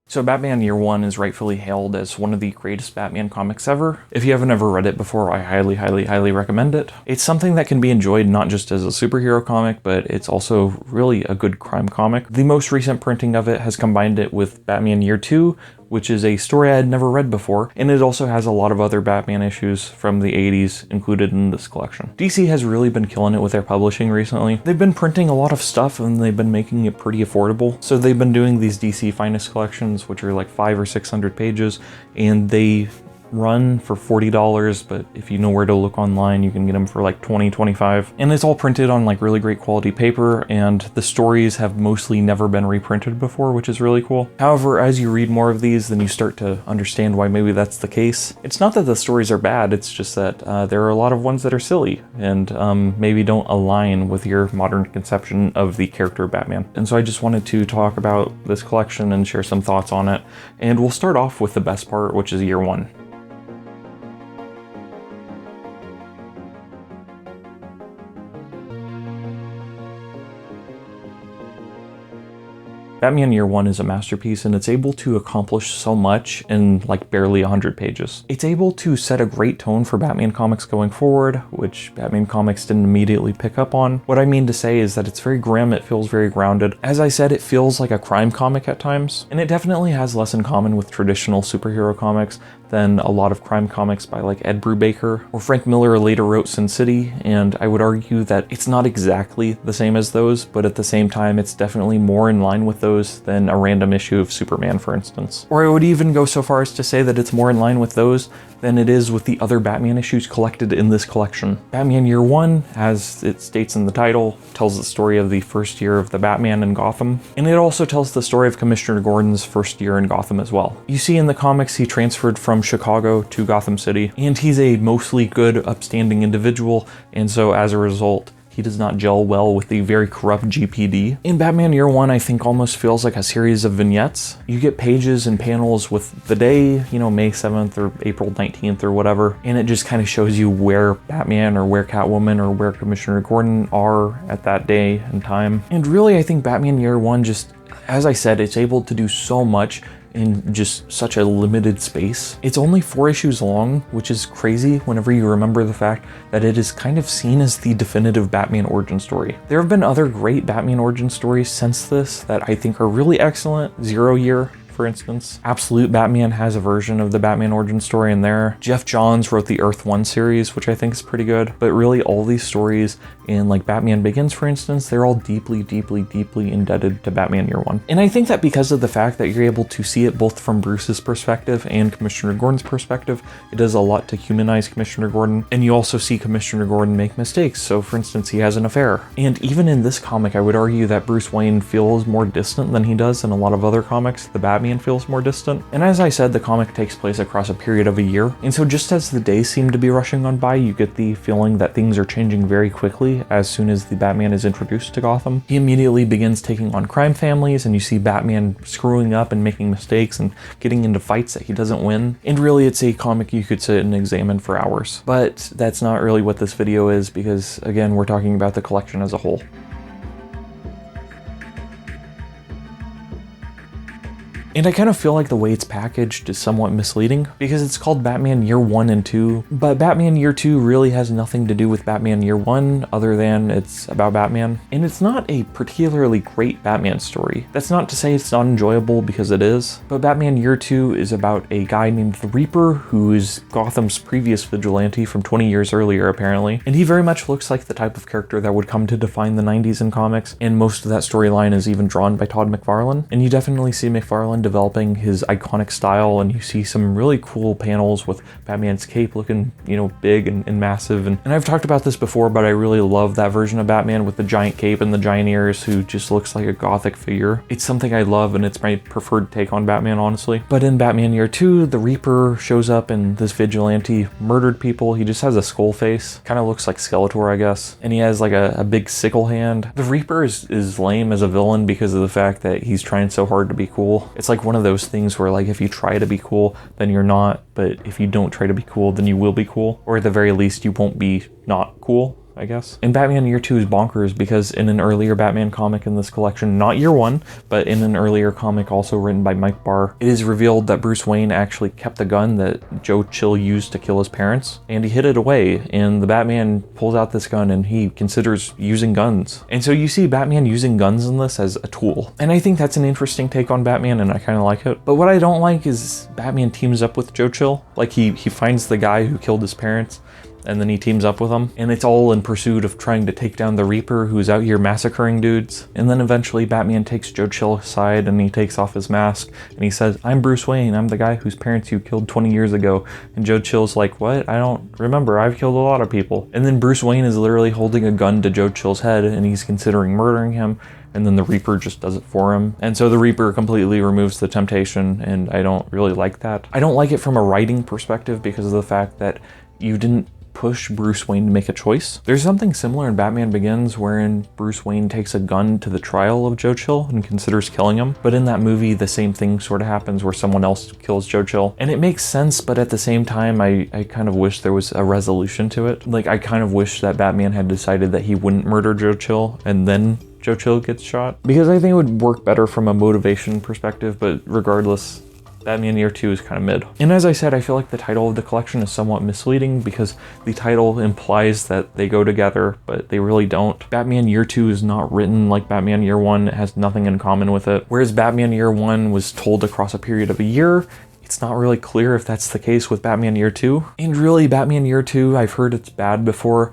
So Batman Year One is rightfully hailed as one of the greatest Batman comics ever. If you haven't ever read it before, I highly recommend it. It's something that can be enjoyed not just as a superhero comic, but it's also really a good crime comic. The most recent printing of it has combined it with Batman Year Two, which is a story I had never read before, and it also has a lot of other Batman issues from the 80s included in this collection. DC has really been killing it with their publishing recently. They've been printing a lot of stuff and they've been making it pretty affordable. So they've been doing these DC Finest collections, which are like 500 or 600 pages, and they run for $40, but if you know where to look online, you can get them for like $20, $25. And it's all printed on like really great quality paper, and the stories have mostly never been reprinted before, which is really cool. However, as you read more of these, then you start to understand why maybe that's the case. It's not that the stories are bad, it's just that there are a lot of ones that are silly and maybe don't align with your modern conception of the character of Batman. And so I just wanted to talk about this collection and share some thoughts on it. And we'll start off with the best part, which is Year One. Batman Year One is a masterpiece, and it's able to accomplish so much in like barely 100 pages. It's able to set a great tone for Batman comics going forward, which Batman comics didn't immediately pick up on. What I mean to say is that it's very grim, it feels very grounded. As I said, it feels like a crime comic at times, and it definitely has less in common with traditional superhero comics than a lot of crime comics by like Ed Brubaker, or Frank Miller later wrote Sin City, and I would argue that it's not exactly the same as those, but at the same time it's definitely more in line with those than a random issue of Superman, for instance. Or I would even go so far as to say that it's more in line with those than it is with the other Batman issues collected in this collection. Batman Year One, as it states in the title, tells the story of the first year of the Batman in Gotham, and it also tells the story of Commissioner Gordon's first year in Gotham as well. You see in the comics he transferred from Chicago to Gotham City, and he's a mostly good, upstanding individual, and so as a result, he does not gel well with the very corrupt GPD. In Batman Year One, I think almost feels like a series of vignettes. You get pages and panels with the day, you know, May 7th or April 19th or whatever, and it just kind of shows you where Batman or where Catwoman or where Commissioner Gordon are at that day and time. And really, I think Batman Year One just, as I said, it's able to do so much in just such a limited space. It's only 4 issues long, which is crazy whenever you remember the fact that it is kind of seen as the definitive Batman origin story. There have been other great Batman origin stories since this that I think are really excellent. 0 Year, for instance. Absolute Batman has a version of the Batman origin story in there. Jeff Johns wrote the Earth 1 series, which I think is pretty good. But really all these stories in like Batman Begins, for instance, they're all deeply indebted to Batman Year One. And I think that because of the fact that you're able to see it both from Bruce's perspective and Commissioner Gordon's perspective, it does a lot to humanize Commissioner Gordon. And you also see Commissioner Gordon make mistakes. So for instance, he has an affair. And even in this comic, I would argue that Bruce Wayne feels more distant than he does in a lot of other comics. The Batman feels more distant. And as I said, the comic takes place across a period of a year. And so just as the days seem to be rushing on by, you get the feeling that things are changing very quickly as soon as the Batman is introduced to Gotham. He immediately begins taking on crime families, and you see Batman screwing up and making mistakes and getting into fights that he doesn't win. And really, it's a comic you could sit and examine for hours. But that's not really what this video is, because again, we're talking about the collection as a whole. And I kind of feel like the way it's packaged is somewhat misleading, because it's called Batman Year 1 and 2, but Batman Year 2 really has nothing to do with Batman Year 1 other than it's about Batman. And it's not a particularly great Batman story. That's not to say it's not enjoyable, because it is, but Batman Year 2 is about a guy named the Reaper, who is Gotham's previous vigilante from 20 years earlier apparently, and he very much looks like the type of character that would come to define the 90s in comics, and most of that storyline is even drawn by Todd McFarlane. And you definitely see McFarlane developing his iconic style, and you see some really cool panels with Batman's cape looking, you know, big and massive. And I've talked about this before, but I really love that version of Batman with the giant cape and the giant ears, who just looks like a gothic figure. It's something I love, and it's my preferred take on Batman, honestly. But in Batman Year 2, the Reaper shows up, and this vigilante murdered people. He just has a skull face. Kind of looks like Skeletor, I guess. And he has like a big sickle hand. The Reaper is lame as a villain because of the fact that he's trying so hard to be cool. It's like one of those things where like if you try to be cool, then you're not, but if you don't try to be cool, then you will be cool, or at the very least you won't be not cool. I guess. And Batman Year 2 is bonkers because in an earlier Batman comic in this collection, not Year 1, but in an earlier comic also written by Mike Barr, it is revealed that Bruce Wayne actually kept the gun that Joe Chill used to kill his parents, and he hid it away, and the Batman pulls out this gun and he considers using guns. And so you see Batman using guns in this as a tool. And I think that's an interesting take on Batman, and I kind of like it. But what I don't like is Batman teams up with Joe Chill. Like he finds the guy who killed his parents, and then he teams up with him, and it's all in pursuit of trying to take down the Reaper who's out here massacring dudes. And then eventually Batman takes Joe Chill aside and he takes off his mask and he says, "I'm Bruce Wayne, I'm the guy whose parents you killed 20 years ago." And Joe Chill's like, "What? I don't remember, I've killed a lot of people." And then Bruce Wayne is literally holding a gun to Joe Chill's head and he's considering murdering him, and then the Reaper just does it for him. And so the Reaper completely removes the temptation, and I don't really like that. I don't like it from a writing perspective because of the fact that you didn't push Bruce Wayne to make a choice. There's something similar in Batman Begins wherein Bruce Wayne takes a gun to the trial of Joe Chill and considers killing him. But in that movie, the same thing sort of happens where someone else kills Joe Chill. And it makes sense, but at the same time, I kind of wish there was a resolution to it. Like, I kind of wish that Batman had decided that he wouldn't murder Joe Chill and then Joe Chill gets shot. Because I think it would work better from a motivation perspective, but regardless, Batman Year 2 is kind of mid. And as I said, I feel like the title of the collection is somewhat misleading because the title implies that they go together, but they really don't. Batman Year 2 is not written like Batman Year 1. It has nothing in common with it. Whereas Batman Year 1 was told across a period of a year, it's not really clear if that's the case with Batman Year 2. And really, Batman Year 2, I've heard it's bad before,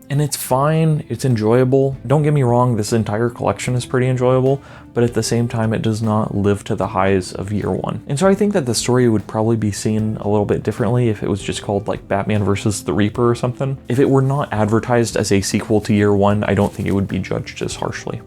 and it's fine, it's enjoyable. Don't get me wrong, this entire collection is pretty enjoyable, but at the same time, it does not live to the highs of Year 1. And so I think that the story would probably be seen a little bit differently if it was just called like Batman versus the Reaper or something. If it were not advertised as a sequel to Year 1, I don't think it would be judged as harshly.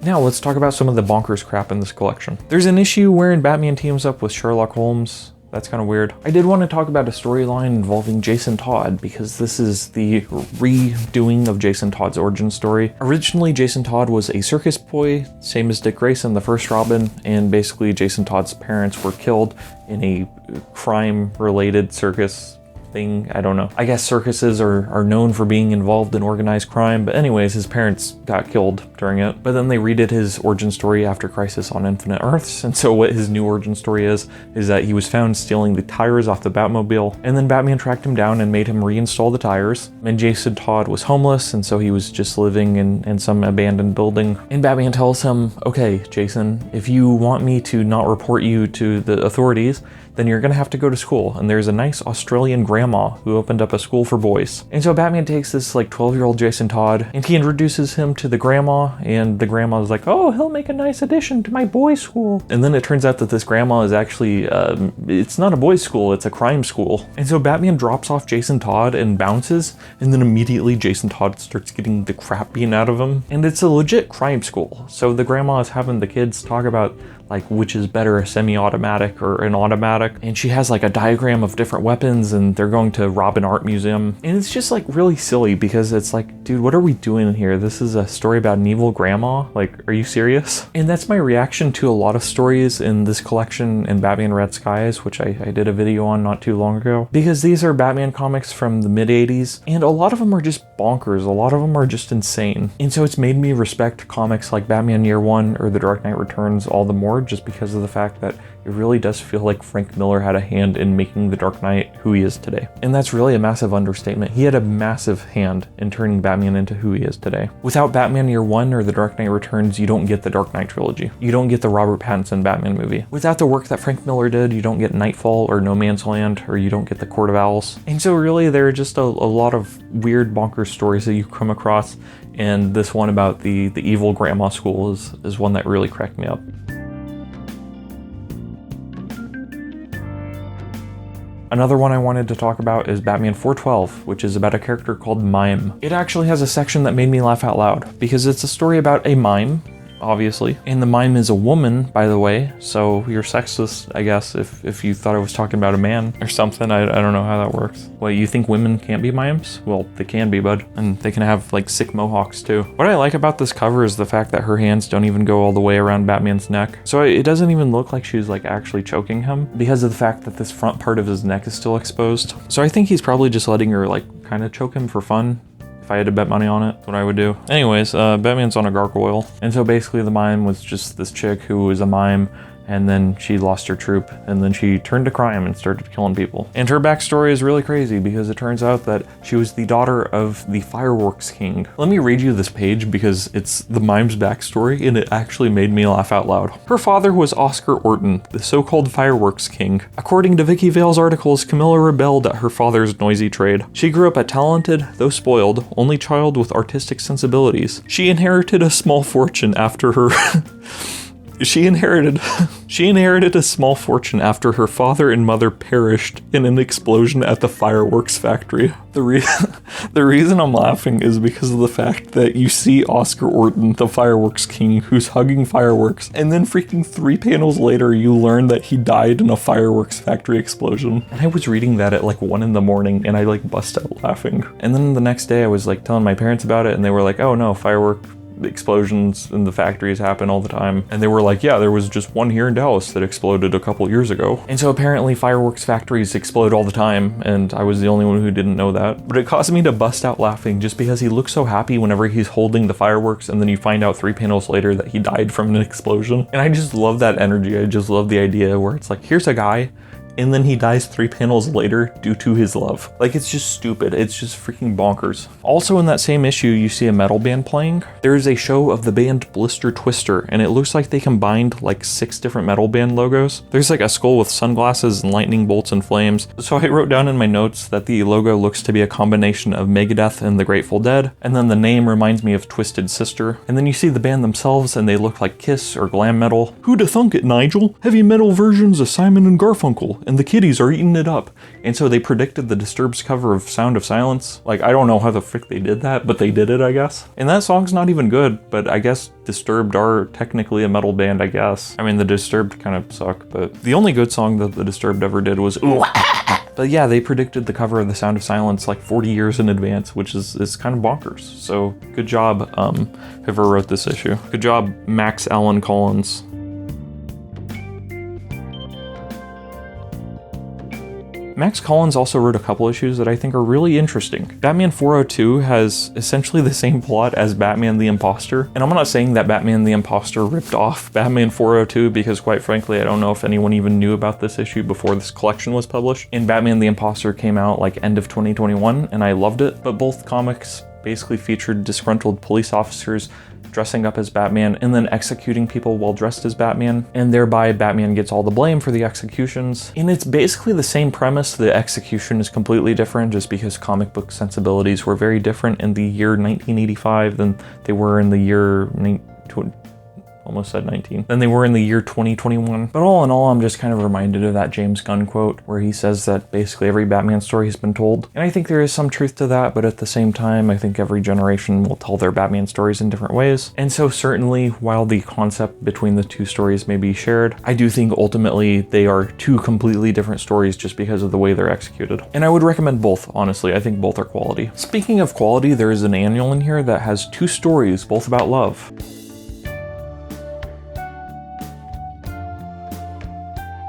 Now let's talk about some of the bonkers crap in this collection. There's an issue wherein Batman teams up with Sherlock Holmes. That's kind of weird. I did want to talk about a storyline involving Jason Todd because this is the redoing of Jason Todd's origin story. Originally, Jason Todd was a circus boy, same as Dick Grayson, the first Robin, and basically Jason Todd's parents were killed in a crime-related circus thing. I don't know. I guess circuses are known for being involved in organized crime, but anyways, his parents got killed during it. But then they redid his origin story after Crisis on Infinite Earths, and so what his new origin story is that he was found stealing the tires off the Batmobile, and then Batman tracked him down and made him reinstall the tires. And Jason Todd was homeless, and so he was just living in some abandoned building. And Batman tells him, "Okay, Jason, if you want me to not report you to the authorities, then you're gonna have to go to school, and there's a nice Australian grandma who opened up a school for boys." And so Batman takes this like 12-year-old Jason Todd and he introduces him to the grandma, and the grandma's like, "Oh, he'll make a nice addition to my boys' school." And then it turns out that this grandma is actually, it's not a boys' school, it's a crime school. And so Batman drops off Jason Todd and bounces, and then immediately Jason Todd starts getting the crap beaten out of him. And it's a legit crime school. So the grandma is having the kids talk about like which is better, a semi-automatic or an automatic, and she has like a diagram of different weapons, and they're going to rob an art museum, and it's just like really silly because it's like, dude, what are we doing here? This is a story about an evil grandma? Like, are you serious? And that's my reaction to a lot of stories in this collection in Batman Red Skies, which I did a video on not too long ago, because these are Batman comics from the mid-80s, and a lot of them are just bonkers, a lot of them are just insane. And so it's made me respect comics like Batman Year 1 or The Dark Knight Returns all the more, just because of the fact that it really does feel like Frank Miller had a hand in making The Dark Knight who he is today. And that's really a massive understatement. He had a massive hand in turning Batman into who he is today. Without Batman Year 1 or The Dark Knight Returns, you don't get the Dark Knight trilogy. You don't get the Robert Pattinson Batman movie. Without the work that Frank Miller did, you don't get Nightfall or No Man's Land, or you don't get The Court of Owls. And so really there are just a lot of weird bonkers stories that you come across, and this one about the evil grandma school is one that really cracked me up. Another one I wanted to talk about is Batman 412, which is about a character called Mime. It actually has a section that made me laugh out loud, because it's a story about a mime, obviously. And the mime is a woman, by the way, so you're sexist, I guess, if you thought I was talking about a man or something. I don't know how that works. What, you think women can't be mimes? Well, they can be, bud. And they can have, like, sick mohawks, too. What I like about this cover is the fact that her hands don't even go all the way around Batman's neck. So it doesn't even look like she's, like, actually choking him because of the fact that this front part of his neck is still exposed. So I think he's probably just letting her, like, kind of choke him for fun. If I had to bet money on it, what I would do. Anyways, Batman's on a gargoyle. And so basically the mime was just this chick who was a mime, and then she lost her troop, and then she turned to crime and started killing people. And her backstory is really crazy because it turns out that she was the daughter of the fireworks king. Let me read you this page because it's the mime's backstory and it actually made me laugh out loud. Her father was Oscar Orton, the so-called fireworks king. According to Vicky Vale's articles, Camilla rebelled at her father's noisy trade. She grew up a talented, though spoiled, only child with artistic sensibilities. She inherited a small fortune after her... She inherited a small fortune after her father and mother perished in an explosion at the fireworks factory. The reason I'm laughing is because of the fact that you see Oscar Orton, the fireworks king, who's hugging fireworks, and then freaking 3 panels later you learn that he died in a fireworks factory explosion. And I was reading that at like 1 in the morning and I like bust out laughing. And then the next day I was like telling my parents about it and they were like, oh no, firework explosions in the factories happen all the time. And they were like, yeah, there was just one here in Dallas that exploded a couple years ago. And so apparently fireworks factories explode all the time, and I was the only one who didn't know that. But it caused me to bust out laughing just because he looks so happy whenever he's holding the fireworks, and then you find out 3 panels later that he died from an explosion. And I just love that energy. I just love the idea where it's like, here's a guy and then he dies 3 panels later due to his love. Like, it's just stupid. It's just freaking bonkers. Also in that same issue, you see a metal band playing. There is a show of the band Blister Twister, and it looks like they combined like 6 different metal band logos. There's like a skull with sunglasses and lightning bolts and flames. So I wrote down in my notes that the logo looks to be a combination of Megadeth and the Grateful Dead, and then the name reminds me of Twisted Sister. And then you see the band themselves, and they look like Kiss or glam metal. Who'da thunk it, Nigel? Heavy metal versions of Simon and Garfunkel, and the kiddies are eating it up. And so they predicted the Disturbed's cover of Sound of Silence. Like, I don't know how the frick they did that, but they did it, I guess. And that song's not even good, but I guess Disturbed are technically a metal band, I guess. I mean, the Disturbed kind of suck, but the only good song that the Disturbed ever did was Ooh. But yeah, they predicted the cover of The Sound of Silence like 40 years in advance, which is kind of bonkers. So good job, whoever wrote this issue. Good job, Max Allen Collins. Max Collins also wrote a couple issues that I think are really interesting. Batman 402 has essentially the same plot as Batman the Imposter. And I'm not saying that Batman the Imposter ripped off Batman 402 because quite frankly, I don't know if anyone even knew about this issue before this collection was published. And Batman the Imposter came out like end of 2021 and I loved it. But both comics basically featured disgruntled police officers dressing up as Batman and then executing people while dressed as Batman, and thereby Batman gets all the blame for the executions. And it's basically the same premise. The execution is completely different just because comic book sensibilities were very different in the year 1985 than they were in the year almost said 19. Then they were in the year 2021. But all in all, I'm just kind of reminded of that James Gunn quote where he says that basically every Batman story has been told. And I think there is some truth to that, but at the same time, I think every generation will tell their Batman stories in different ways. And so certainly, while the concept between the two stories may be shared, I do think ultimately they are two completely different stories just because of the way they're executed. And I would recommend both, honestly. I think both are quality. Speaking of quality, there is an annual in here that has 2 stories, both about love.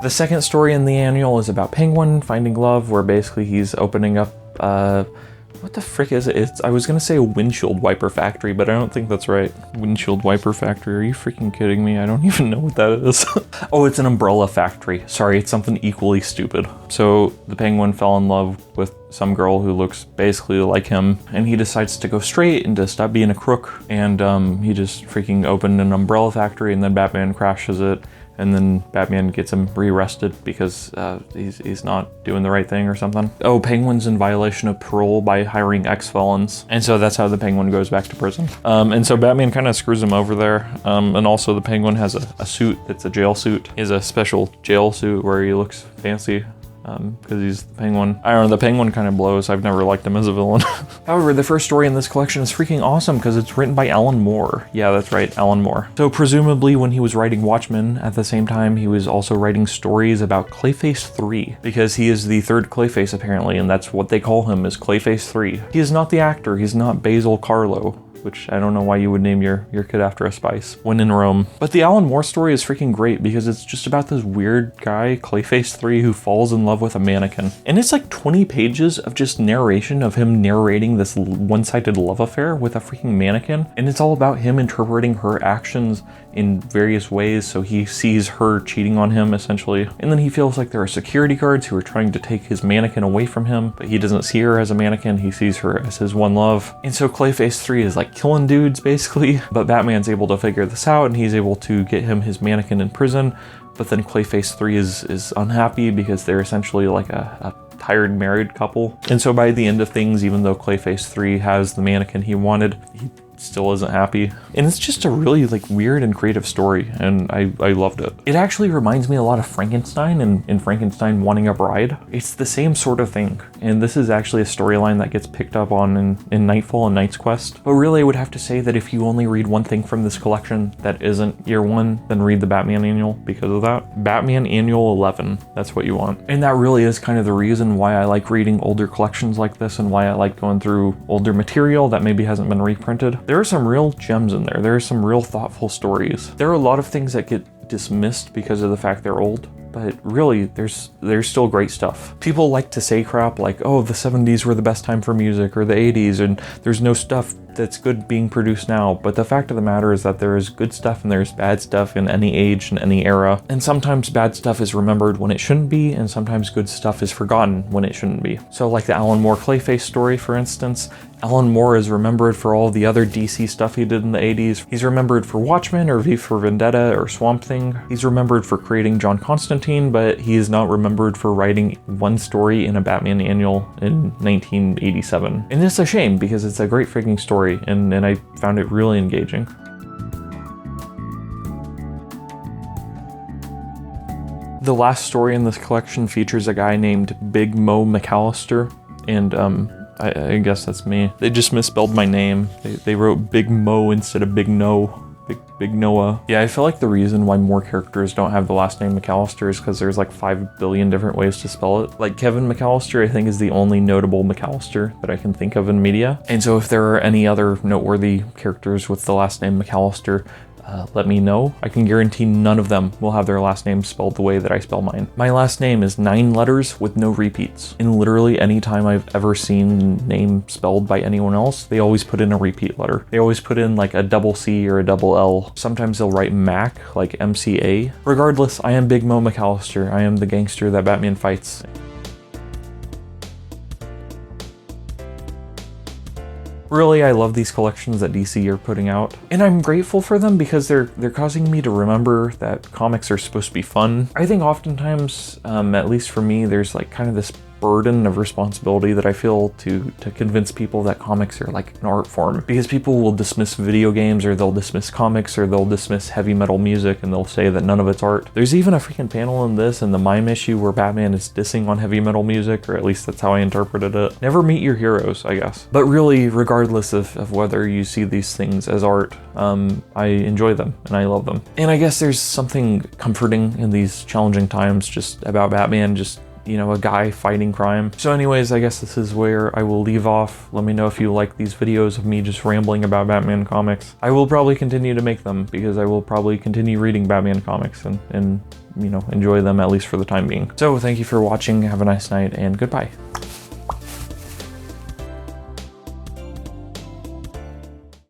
The second story in the annual is about Penguin finding love, where basically he's opening up, what the frick is it? I was gonna say a windshield wiper factory, but I don't think that's right. Windshield wiper factory, are you freaking kidding me? I don't even know what that is. Oh, it's an umbrella factory. Sorry, it's something equally stupid. So the Penguin fell in love with some girl who looks basically like him, and he decides to go straight and to stop being a crook, and he just freaking opened an umbrella factory, and then Batman crashes it. And then Batman gets him rearrested because he's not doing the right thing or something. Oh, Penguin's in violation of parole by hiring ex-felons. And so that's how the Penguin goes back to prison. And so Batman kind of screws him over there. And also the Penguin has a suit that's a jail suit. He has a special jail suit where he looks fancy. because he's the Penguin. I don't know, the Penguin kind of blows. I've never liked him as a villain. However, the first story in this collection is freaking awesome because it's written by Alan Moore. Yeah, that's right, Alan Moore. So presumably when he was writing Watchmen, at the same time, he was also writing stories about Clayface 3, because he is the third Clayface apparently, and that's what they call him, is Clayface 3. He is not the actor, he's not Basil Carlo, which I don't know why you would name your kid after a spice when in Rome. But the Alan Moore story is freaking great because it's just about this weird guy, Clayface 3, who falls in love with a mannequin. And it's like 20 pages of just narration of him narrating this one-sided love affair with a freaking mannequin. And it's all about him interpreting her actions in various ways, so he sees her cheating on him essentially. And then he feels like there are security guards who are trying to take his mannequin away from him, but he doesn't see her as a mannequin, he sees her as his one love. And so Clayface 3 is like killing dudes basically, but Batman's able to figure this out and he's able to get him his mannequin in prison. But then Clayface 3 is unhappy because they're essentially like a tired married couple. And so by the end of things, even though Clayface 3 has the mannequin he wanted, he still isn't happy. And it's just a really like weird and creative story, and I loved it. It actually reminds me a lot of Frankenstein and Frankenstein Wanting a Bride. It's the same sort of thing, and this is actually a storyline that gets picked up on in Nightfall and Knight's Quest. But really I would have to say that if you only read one thing from this collection that isn't year one, then read the Batman Annual because of that. Batman Annual 11, that's what you want. And that really is kind of the reason why I like reading older collections like this and why I like going through older material that maybe hasn't been reprinted. There are some real gems in there. There are some real thoughtful stories. There are a lot of things that get dismissed because of the fact they're old, but really there's still great stuff. People like to say crap like, oh, the 70s were the best time for music, or the 80s, and there's no stuff that's good being produced now. But the fact of the matter is that there is good stuff and there's bad stuff in any age and any era. And sometimes bad stuff is remembered when it shouldn't be, and sometimes good stuff is forgotten when it shouldn't be. So like the Alan Moore Clayface story, for instance, Alan Moore is remembered for all the other DC stuff he did in the 80s. He's remembered for Watchmen or V for Vendetta or Swamp Thing. He's remembered for creating John Constantine, but he is not remembered for writing one story in a Batman Annual in 1987. And it's a shame because it's a great freaking story, and I found it really engaging. The last story in this collection features a guy named Big Mo McAlister, and I guess that's me. They just misspelled my name. They wrote Big Mo instead of Big No. Big Noah. Yeah, I feel like the reason why more characters don't have the last name McAllister is because there's like 5 billion different ways to spell it. Like Kevin McAllister, I think, is the only notable McAllister that I can think of in media. And so if there are any other noteworthy characters with the last name McAllister, let me know. I can guarantee none of them will have their last name spelled the way that I spell mine. My last name is 9 letters with no repeats. And literally any time I've ever seen name spelled by anyone else, they always put in a repeat letter. They always put in like a double C or a double L. Sometimes they'll write Mac, like MCA. Regardless, I am Big Mo McAllister. I am the gangster that Batman fights. Really, I love these collections that DC are putting out, and I'm grateful for them because they're causing me to remember that comics are supposed to be fun. I think oftentimes, at least for me, there's like kind of this burden of responsibility that I feel to convince people that comics are like an art form, because people will dismiss video games, or they'll dismiss comics, or they'll dismiss heavy metal music, and they'll say that none of it's art. There's even a freaking panel in this and the Mime issue where Batman is dissing on heavy metal music, or at least that's how I interpreted it. Never meet your heroes, I guess. But really, regardless of whether you see these things as art, I enjoy them and I love them. And I guess there's something comforting in these challenging times just about Batman, just, you know, a guy fighting crime. So anyways, I guess this is where I will leave off. Let me know if you like these videos of me just rambling about Batman comics. I will probably continue to make them because I will probably continue reading Batman comics and you know, enjoy them at least for the time being. So thank you for watching, have a nice night, and goodbye.